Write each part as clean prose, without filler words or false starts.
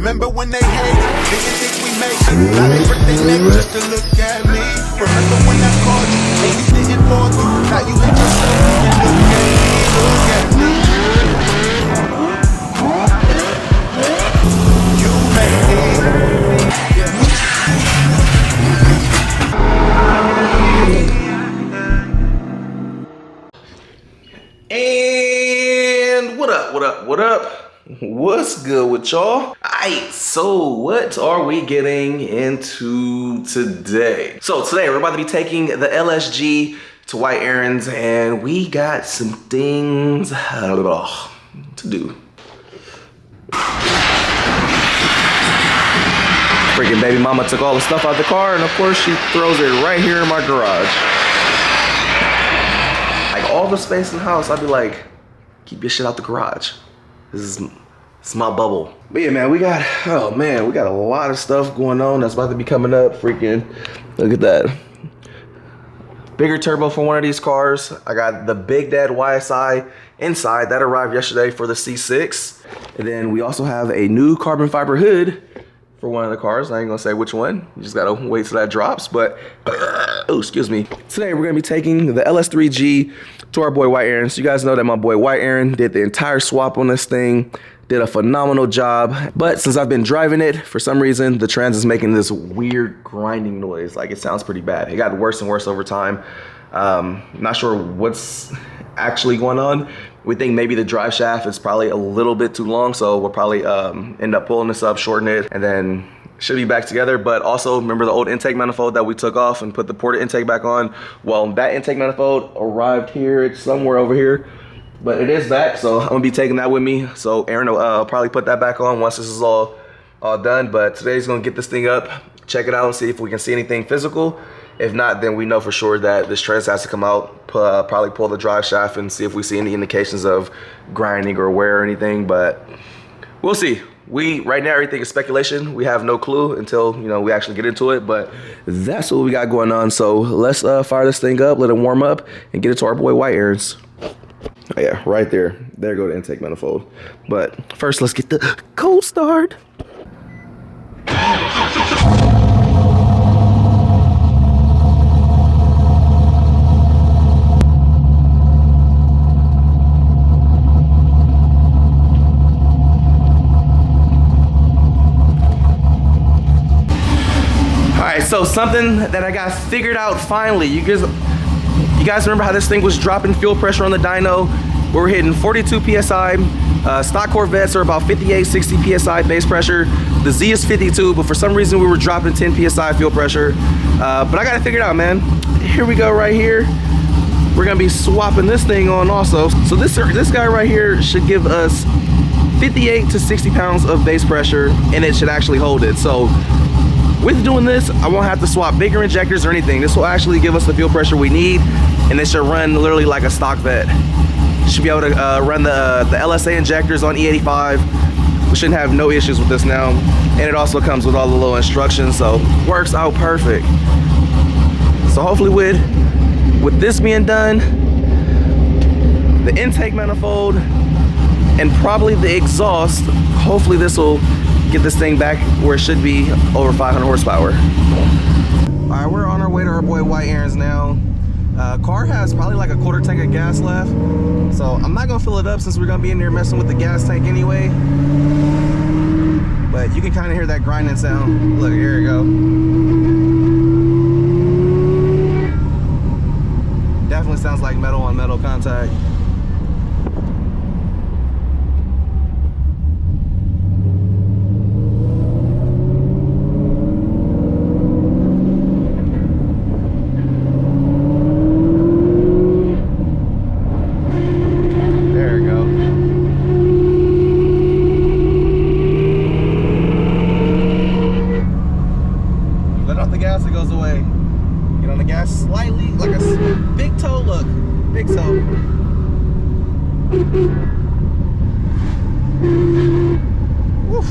Remember when they hate, didn't think we make it. Now they break their neck just to look at me. Remember when I called you, and you didn't fall through. Now you hate yourself and look at me, look at me. You made me. And what up, what up, what up? What's good with y'all? Alright, so what are we getting into today? So today we're about to be taking the LS3 to White Errands, and we got some things to do. Freaking baby mama took all the stuff out of the car, and of course she throws it right here in my garage. Like all the space in the house, I'd be like, keep your shit out the garage. This is my bubble. But yeah, man, we got a lot of stuff going on that's about to be coming up. Freaking, look at that. Bigger turbo for one of these cars. I got the Big Dad YSI inside. That arrived yesterday for the C6. And then we also have a new carbon fiber hood for one of the cars. I ain't gonna say which one. You just gotta wait till that drops. But, oh, excuse me. Today we're gonna be taking the LS3 G to our boy White Aaron. So you guys know that my boy White Aaron did the entire swap on this thing. Did a phenomenal job. But since I've been driving it, for some reason, the trans is making this weird grinding noise. Like it sounds pretty bad. It got worse and worse over time. Not sure what's actually going on. We think maybe the drive shaft is probably a little bit too long, so we'll probably end up pulling this up, shorten it, and then should be back together. But also remember the old intake manifold that we took off and put the ported intake back on? Well, that intake manifold arrived here. It's somewhere over here, but it is back, so I'm gonna be taking that with me. So Aaron will probably put that back on once this is all done. But today's gonna get this thing up, check it out, and see if we can see anything physical. If not, then we know for sure that this trans has to come out, probably pull the drive shaft and see if we see any indications of grinding or wear or anything, but we'll see. Right now, everything is speculation. We have no clue until, we actually get into it, but that's what we got going on. So let's fire this thing up, let it warm up, and get it to our boy White Errands. Oh yeah, right there. There go the intake manifold. But first, let's get the cold start. So something that I got figured out finally. You guys remember how this thing was dropping fuel pressure on the dyno? We were hitting 42 PSI. Stock Corvettes are about 58, 60 PSI base pressure. The Z is 52, but for some reason we were dropping 10 PSI fuel pressure. But I got it figured out, man. Here we go right here. We're gonna be swapping this thing on also. So this guy right here should give us 58 to 60 pounds of base pressure, and it should actually hold it. So with doing this, I won't have to swap bigger injectors or anything. This will actually give us the fuel pressure we need, and it should run literally like a stock vet. Should be able to run the LSA injectors on E85. We shouldn't have no issues with this now. And it also comes with all the little instructions, so works out perfect. So hopefully with this being done, the intake manifold, and probably the exhaust, hopefully this will get this thing back where it should be, over 500 horsepower. All right, we're on our way to our boy White Errands now. Car has probably like a quarter tank of gas left, so I'm not gonna fill it up since we're gonna be in there messing with the gas tank anyway. But you can kind of hear that grinding sound. Look, here we go. Definitely sounds like metal on metal contact. Slightly, like a big toe, look, big toe. Woof.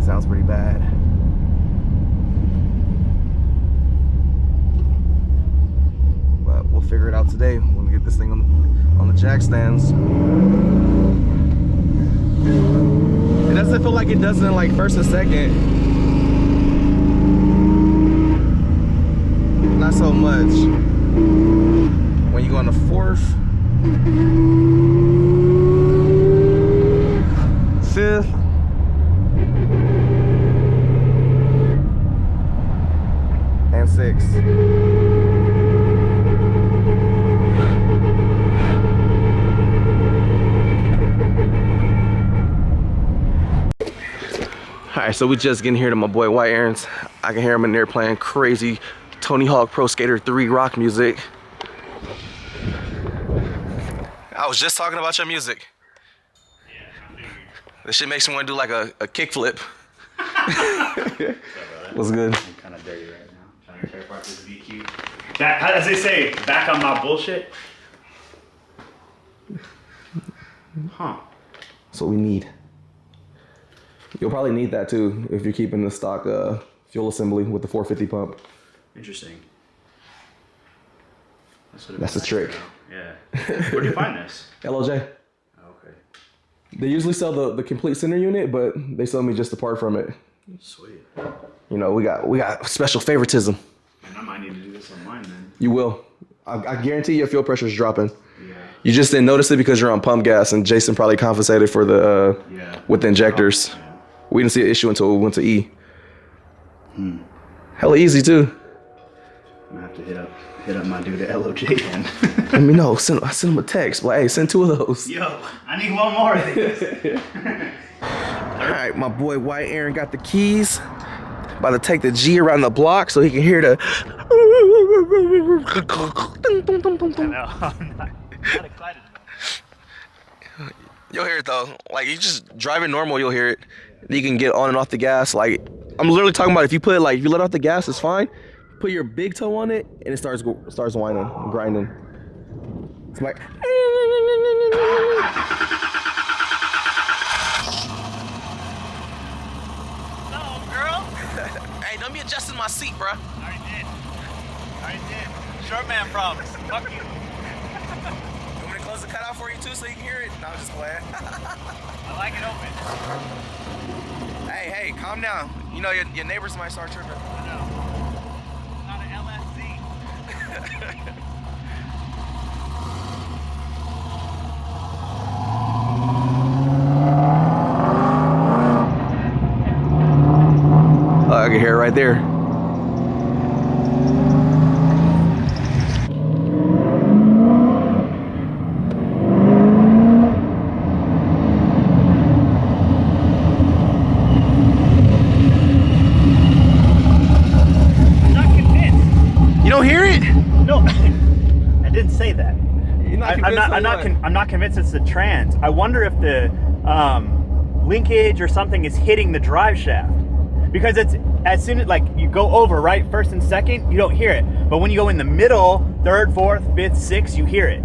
Sounds pretty bad. But we'll figure it out today when we get this thing on the jack stands. It doesn't feel like it does in like first and second. Not so much. When you go on the fourth, fifth, and sixth. All right, so we just getting here to my boy White Aaron's. I can hear him in there playing crazy Tony Hawk Pro Skater 3 rock music. I was just talking about your music. Yeah, this shit makes me want to do like a kickflip. What's good? I'm kind of dirty right now. Trying to tear apart this VQ. Back, as they say, back on my bullshit. Huh. That's what we need. You'll probably need that too if you're keeping the stock fuel assembly with the 450 pump. Interesting. That's the trick. Yeah. Where'd you find this? LOJ. Oh, okay. They usually sell the complete center unit, but they sell me just a part from it. Sweet. You know, we got special favoritism. And I might need to do this on mine then. You will. I guarantee your fuel pressure is dropping. Yeah. You just didn't notice it because you're on pump gas, and Jason probably compensated for the with the injectors. Yeah. We didn't see an issue until we went to E. Hella easy too. I'm gonna have to hit up my dude at LOJ then. Let me know. Send him a text. Like, hey, send 2 of those. Yo, I need one more of these. All right, my boy White Aaron got the keys. About to take the G around the block so he can hear the. No, I'm not excited. You'll hear it though. Like, you just driving normal, you'll hear it. You can get on and off the gas. Like, I'm literally talking about if you let off the gas, it's fine. Put your big toe on it, and it starts whining, grinding. It's like. No, girl. Hey, don't be adjusting my seat, bro. I already did. Short man problems. Fuck you. You want me to close the cutout for you too, so you can hear it? No, I'm just playing. I like it open. Hey, calm down. You know your neighbors might start tripping. I know. Not an LS3. Oh, I can hear it right there. I'm not convinced it's the trans. I wonder if the linkage or something is hitting the drive shaft, because it's as soon as like you go over right first and second, you don't hear it, but when you go in the middle, third, fourth, fifth, sixth, you hear it.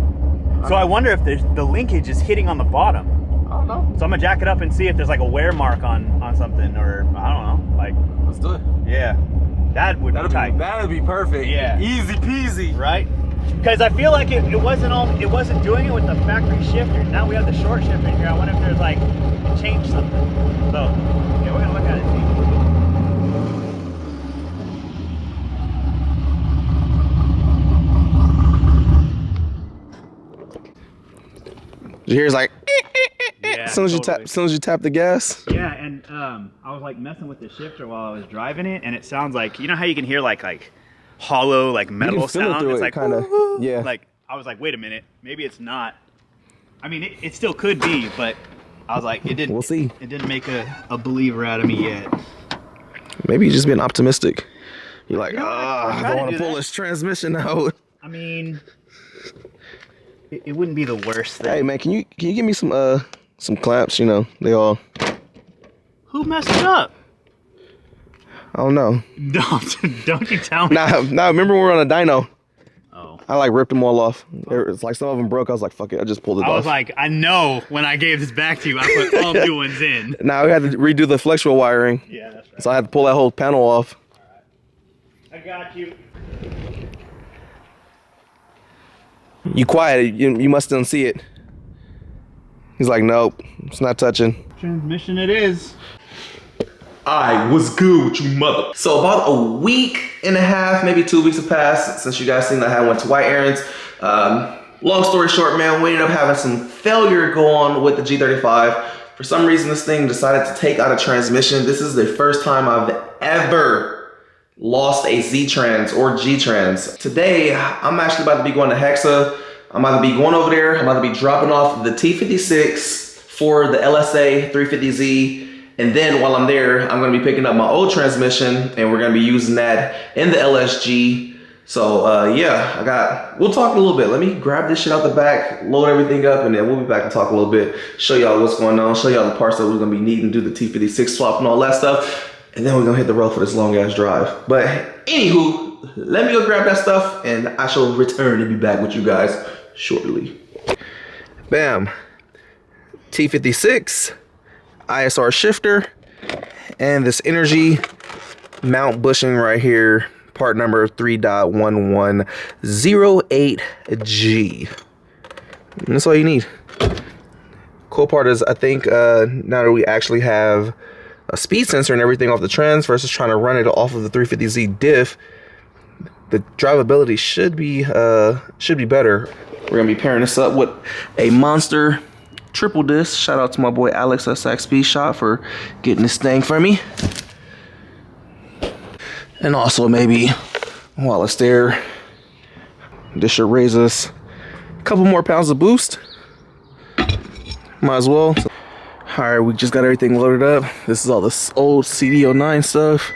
So I wonder if the linkage is hitting on the bottom. I don't know. So I'm gonna jack it up and see if there's like a wear mark on something, or I don't know. Like, let's do it. Yeah, that'd be tight. That'd be perfect. Yeah, easy peasy. Right. Because I feel like it wasn't doing it with the factory shifter. Now we have the short shifter in here. I wonder if there's like it changed something. So yeah, we're gonna look at it. You hear it's like yeah, as soon as you tap the gas. Yeah, and I was like messing with the shifter while I was driving it, and it sounds like, you know how you can hear like hollow like metal sound. It's like kind of, yeah. Like I was like, wait a minute, maybe it's not. I mean, it still could be, but I was like, it didn't. We'll see. It didn't make a believer out of me yet. Maybe you're just being optimistic. You're like, I don't want to pull this transmission out. I mean, it wouldn't be the worst thing. Hey man, can you give me some clamps? You know, they all. Who messed it up? I don't know. Don't you tell me. Nah, remember when we were on a dyno? Oh. I like ripped them all off. It's like some of them broke. I was like, fuck it, I just pulled it off. I was like, I know when I gave this back to you, I put all new ones in. Now we had to redo the flex wheel wiring. Yeah, that's right. So I had to pull that whole panel off. All right. I got you. You quiet. You must still see it. He's like, nope, it's not touching. Transmission it is. I was good with you, mother. So about a week and a half, maybe 2 weeks have passed since you guys seen that I went to White Errands. Long story short, man, we ended up having some failure go on with the G35. For some reason, this thing decided to take out a transmission. This is the first time I've ever lost a Z-Trans or G-Trans. Today, I'm actually about to be going to Hexa. I'm about to be going over there. I'm about to be dropping off the T56 for the LS3 G. And then while I'm there, I'm gonna be picking up my old transmission and we're gonna be using that in the LS3 G. So yeah, we'll talk a little bit. Let me grab this shit out the back, load everything up, and then we'll be back and talk a little bit, show y'all what's going on, show y'all the parts that we're gonna be needing, do the T56 swap and all that stuff. And then we're gonna hit the road for this long ass drive. But anywho, let me go grab that stuff and I shall return and be back with you guys shortly. Bam, T56. ISR shifter and this energy mount bushing right here, part number 3.1108G. And that's all you need. Cool part is I think now that we actually have a speed sensor and everything off the trans versus trying to run it off of the 350Z diff, the drivability should be better. We're gonna be pairing this up with a monster triple disc. Shout out to my boy Alex at Sax Speed Shop for getting this thing for me. And also maybe while it's there, this should raise us a couple more pounds of boost. Might as well. All right, we just got everything loaded up. This is all this old CD09 stuff.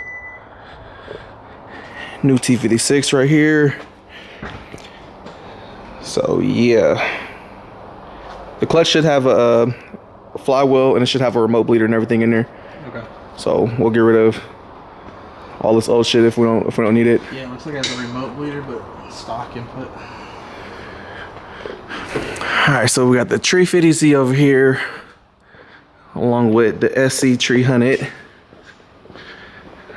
New T56 right here. So yeah. The clutch should have a flywheel and it should have a remote bleeder and everything in there. Okay. So we'll get rid of all this old shit if we don't need it. Yeah, it looks like it has a remote bleeder, but stock input. All right, so we got the 350Z over here, along with the SC300.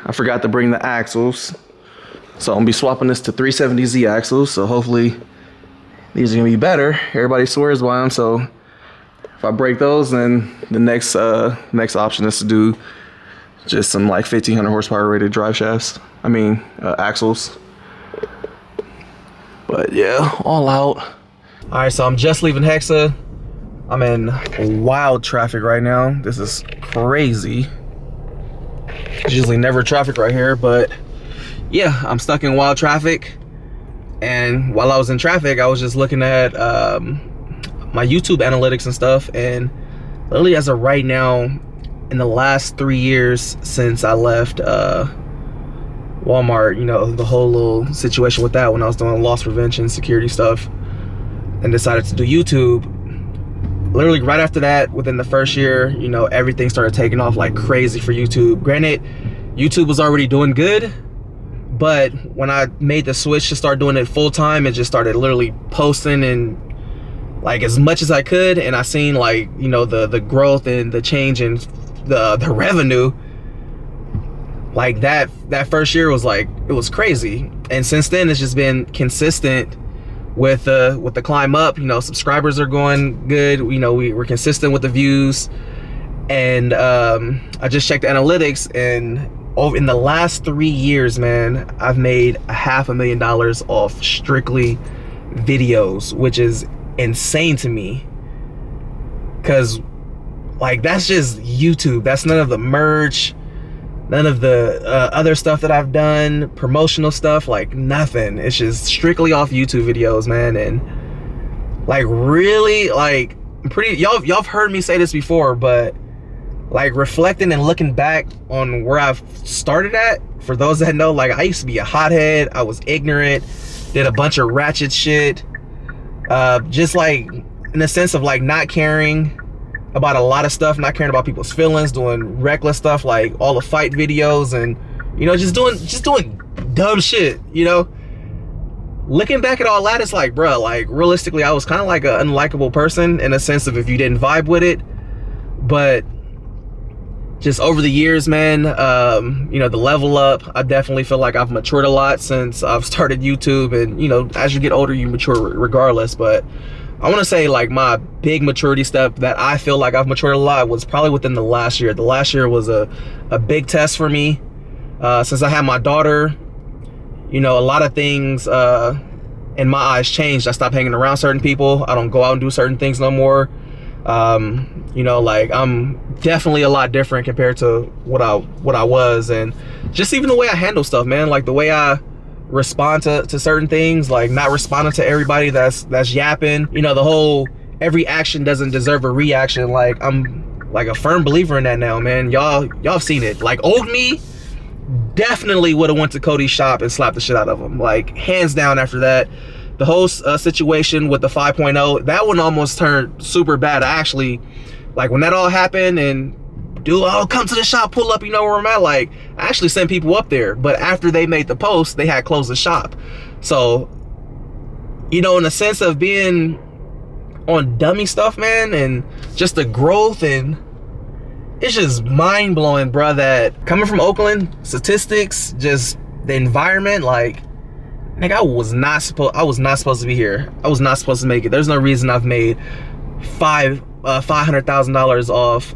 I forgot to bring the axles, so I'm gonna be swapping this to 370Z axles. So hopefully these are gonna be better. Everybody swears by them, so if I break those, then the next option is to do just some like 1500 horsepower rated drive shafts. I mean axles. But yeah, all out. All right, so I'm just leaving Hexa. I'm in wild traffic right now. This is crazy. There's usually never traffic right here, but yeah, I'm stuck in wild traffic. And while I was in traffic, I was just looking at my YouTube analytics and stuff. And literally as of right now, in the last 3 years since I left Walmart, you know, the whole little situation with that when I was doing loss prevention, security stuff, and decided to do YouTube. Literally right after that, within the first year, you know, everything started taking off like crazy for YouTube. Granted, YouTube was already doing good, but when I made the switch to start doing it full time, it just started literally posting and like as much as I could. And I seen like, you know, the growth and the change in the revenue. Like that first year was like, it was crazy. And since then it's just been consistent with the climb up. You know, subscribers are going good. You know, we're consistent with the views. And I just checked the analytics, and in the last 3 years, man, I've made $500,000 off strictly videos, which is insane to me. Cause like that's just YouTube. That's none of the merch, none of the other stuff that I've done, promotional stuff, like nothing. It's just strictly off YouTube videos, man. And like really, like y'all have heard me say this before, but like reflecting and looking back on where I've started at, for those that know, like I used to be a hothead. I was ignorant, did a bunch of ratchet shit, just like in the sense of like not caring about a lot of stuff, not caring about people's feelings, doing reckless stuff like all the fight videos, and you know, just doing dumb shit, you know. Looking back at all that, it's like, bro, like realistically I was kind of like an unlikable person in a sense of if you didn't vibe with it. But just over the years, man, you know, the level up, I definitely feel like I've matured a lot since I've started YouTube. And you know, as you get older you mature regardless. But I want to say like my big maturity step that I feel like I've matured a lot was probably within the last year. The last year was a big test for me. Since I had my daughter, you know, a lot of things in my eyes changed. I stopped hanging around certain people. I don't go out and do certain things no more. You know, like I'm definitely a lot different compared to what I was, and just even the way I handle stuff, man. Like the way I respond to certain things, like not responding to everybody that's yapping. You know, the whole every action doesn't deserve a reaction. Like I'm like a firm believer in that now, man. Y'all have seen it. Like old me definitely would have went to Cody's shop and slapped the shit out of him, like hands down. After that, the whole situation with the 5.0, that one almost turned super bad. I actually, like when that all happened and dude, oh, come to the shop, pull up, you know where I'm at. Like, I actually sent people up there, but after they made the post, they had closed the shop. So, you know, in the sense of being on dummy stuff, man, and just the growth, and it's just mind-blowing, bro, that coming from Oakland, statistics, just the environment, like, nigga, I was not supposed to be here. I was not supposed to make it. There's no reason I've made $500,000 off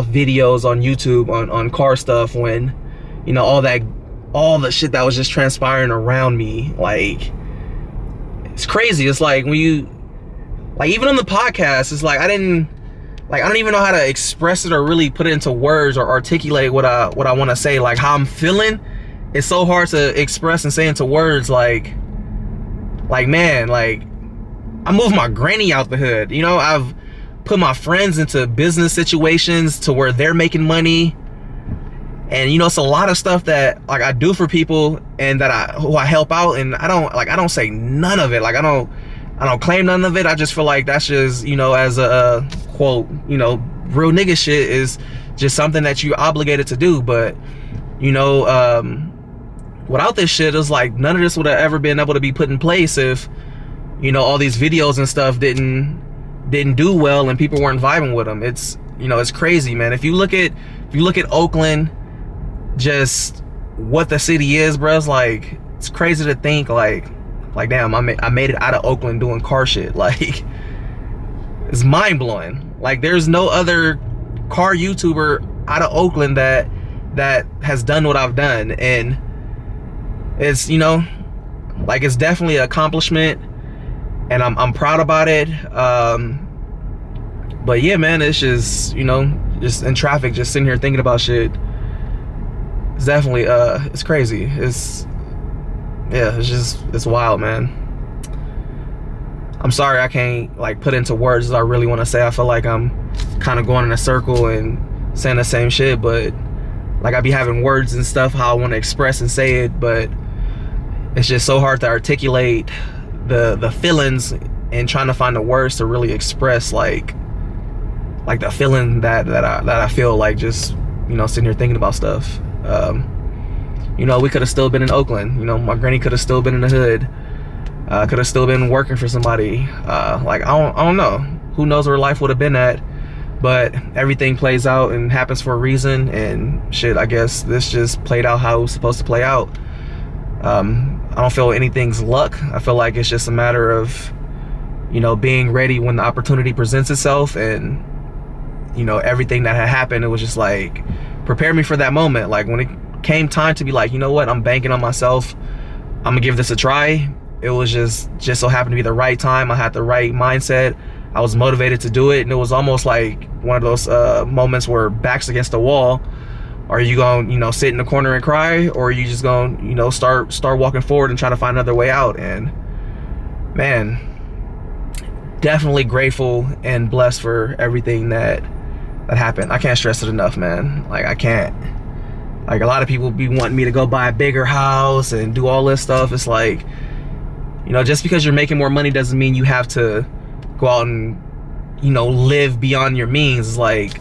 videos on YouTube on car stuff when, you know, all the shit that was just transpiring around me. Like, it's crazy. It's like when you, like, even on the podcast, it's like I don't even know how to express it or really put it into words or articulate what I want to say. Like how I'm feeling, it's so hard to express and say into words. Like man, like I moved my granny out the hood. You know, I've put my friends into business situations to where they're making money, and you know, it's a lot of stuff that like I do for people and that who I help out, and I don't say none of it. Like I don't claim none of it. I just feel like that's just, you know, as a quote, you know, real nigga shit is just something that you obligated to do. But you know, without this shit, it's like none of this would have ever been able to be put in place if, you know, all these videos and stuff didn't do well and people weren't vibing with them. It's, you know, it's crazy, man. If you look at Oakland, just what the city is, bro, it's like, it's crazy to think like damn, I made it out of Oakland doing car shit. Like, it's mind-blowing. Like there's no other car YouTuber out of Oakland that has done what I've done, and it's, you know, like it's definitely an accomplishment, and I'm proud about it. But yeah, man, it's just, you know, just in traffic, just sitting here thinking about shit. It's definitely it's crazy. It's wild, man. I'm sorry I can't like put into words as I really want to say. I feel like I'm kind of going in a circle and saying the same shit, but like I be having words and stuff how I want to express and say it, but it's just so hard to articulate the feelings and trying to find the words to really express like the feeling that I feel, like just, you know, sitting here thinking about stuff. You know, we could have still been in Oakland. You know, my granny could have still been in the hood. Could have still been working for somebody. Like I don't know. Who knows where life would have been at? But everything plays out and happens for a reason. And shit, I guess this just played out how it was supposed to play out. I don't feel anything's luck. I feel like it's just a matter of, you know, being ready when the opportunity presents itself. And, you know, everything that had happened, it was just like, prepare me for that moment. Like when it came time to be like, you know what, I'm banking on myself, I'm gonna give this a try. It was just so happened to be the right time. I had the right mindset. I was motivated to do it, and it was almost like one of those moments where back's against the wall. Are you gonna, you know, sit in the corner and cry, or are you just gonna, you know, start walking forward and try to find another way out? And man, definitely grateful and blessed for everything that happened. I can't stress it enough, man. Like I can't. Like a lot of people be wanting me to go buy a bigger house and do all this stuff. It's like, you know, just because you're making more money doesn't mean you have to go out and, you know, live beyond your means. It's like,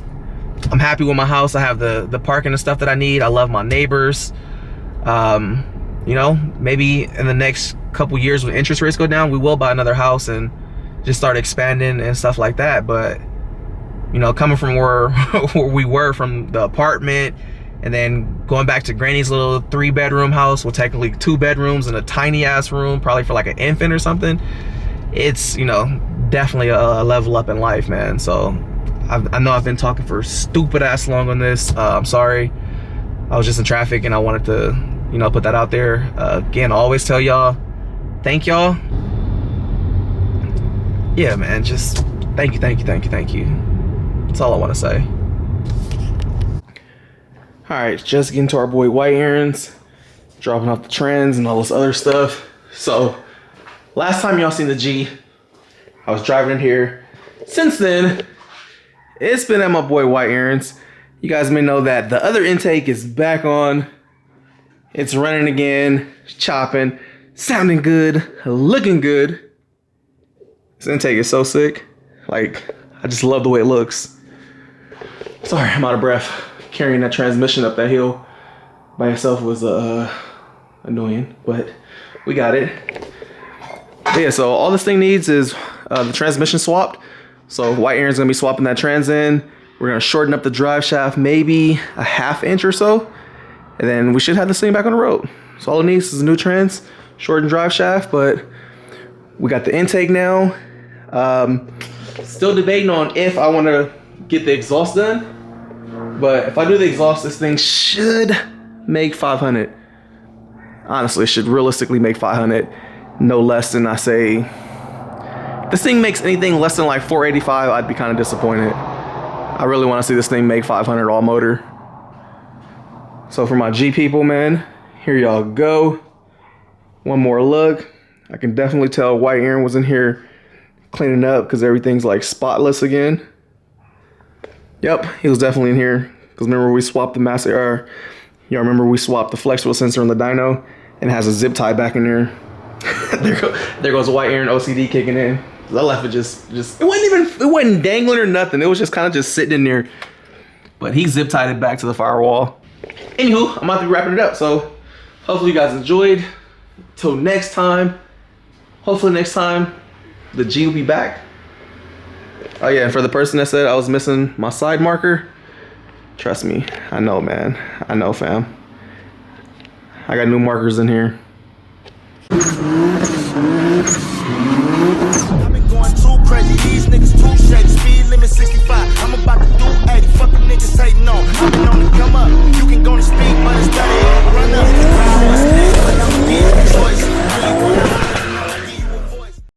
I'm happy with my house. I have the parking and stuff that I need. I love my neighbors. You know, maybe in the next couple years when interest rates go down, we will buy another house and just start expanding and stuff like that. But, you know, coming from where we were from the apartment, and then going back to Granny's little 3-bedroom house with technically 2 bedrooms and a tiny ass room, probably for like an infant or something. It's, you know, definitely a level up in life, man. So I know I've been talking for stupid ass long on this. I'm sorry. I was just in traffic and I wanted to, you know, put that out there. Again, I always tell y'all, thank y'all. Yeah, man, just thank you. That's all I want to say. All right, just getting to our boy White Aaron's, dropping off the trends and all this other stuff. So last time y'all seen the G, I was driving in here. Since then, it's been at my boy White Aaron's. You guys may know that the other intake is back on. It's running again, chopping, sounding good, looking good. This intake is so sick. Like, I just love the way it looks. Sorry, I'm out of breath. Carrying that transmission up that hill by itself was annoying, but we got it. But yeah, so all this thing needs is the transmission swapped. So White Aaron's gonna be swapping that trans in. We're gonna shorten up the drive shaft maybe a ½ inch or so, and then we should have this thing back on the road. So all it needs is a new trans, shortened drive shaft, but we got the intake now. Still debating on if I wanna get the exhaust done, but if I do the exhaust, this thing should make 500. Honestly, it should realistically make 500, no less than, I say, if this thing makes anything less than like 485, I'd be kind of disappointed. I really want to see this thing make 500 all motor. So for my G people, man, here y'all go. One more look. I can definitely tell White Aaron was in here cleaning up because everything's like spotless again. Yep, he was definitely in here because remember we swapped the master, y'all remember we swapped the flexible sensor on the dyno and it has a zip tie back in there. there goes White Aaron OCD kicking in. I left it just it wasn't dangling or nothing. It was just kind of just sitting in there. But he zip tied it back to the firewall. Anywho, I'm about to be wrapping it up. So hopefully you guys enjoyed. Till next time. Hopefully next time the G will be back. Oh yeah, and for the person that said I was missing my side marker, trust me, I know, man. I know, fam. I got new markers in here. I've been going too crazy, these niggas too shady.